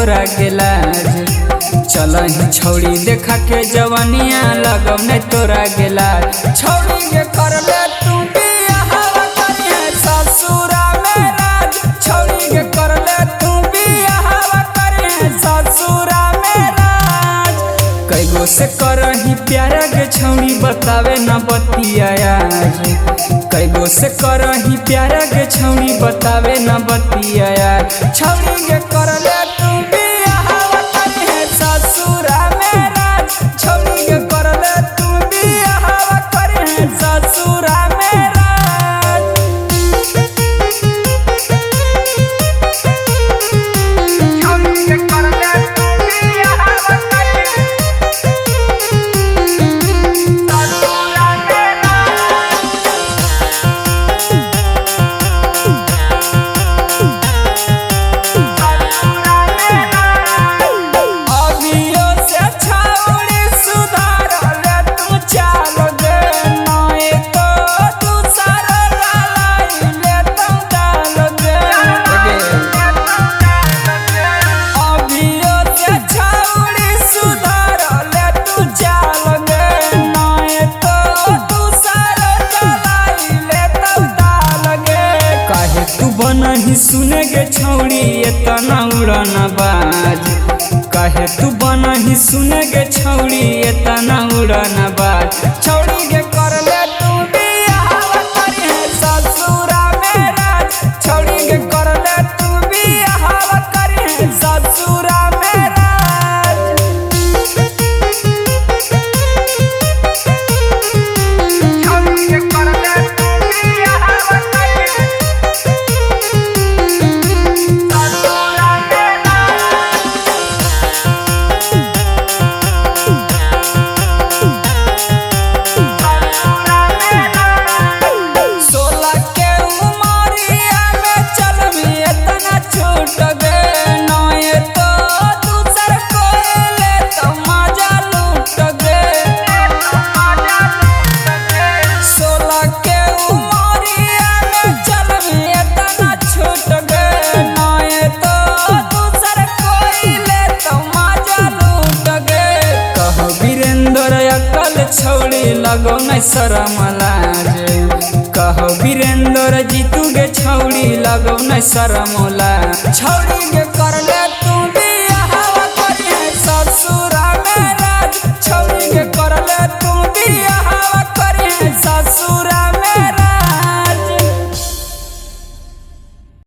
तोरा गेलाज। चल ही छौड़ी देखा के जवानिया लगौ नहीं तोरा गेलाज। छौड़ी के कर ले तू बियाहवा करिहे ससुरा में राज। छौड़ी के कर ले तू बियाहवा करिहे ससुरा में राज। कैगो से करही प्यारा गे छौड़ी बतावे न बतिया आज। कैगो से करही प्यारा गे छौड़ी बतावे न बतिया आज। छौड़ी के कर ले तू बियाहवा करिहे ससुरा में राज। छौड़ी के कर ले तू बियाहवा करिहे ससुरा में राज। छौड़ी के कर ले तू बियाहवा करिहे ससुरा में राज। अभियो से छौड़ी सुधार ले तू चाल गे नए तो दूसर लाई ले तू डाल गे। अभियो से छौड़ी सुधार ले तू चाल गे नए तो दूसर लाई ले तू डाल गे। काहे तू बनही सुने गे छौड़ी एतना उड़ना बाज। काहे तू बनही सुने गे छौड़ी एतना उड़ना बाज। छौड़ी के कर ले तू बियाहवा करिहे ससुरा में राज। छौड़ी के कर ले तू बियाहवा करिहे ससुरा में राज। छौड़ी के कर ले तू बियाहवा करिहे ससुरा में राज। सोलह के उमरिया में चलबी एतना छूट गे नए तो दूसर कोई ले तो मजा लूट गे। सोलह के उमरिया में चलबी एतना छूट गे नए तो दूसर कोई ले तो मजा लूट गे। कह वीरेंद्र अकल छौड़ी लगौ नहीं शरम लाज। कह वीरेंद्र जीतू गे छौड़ी लगौ नहीं शरम लाज। छौड़ी के कर ले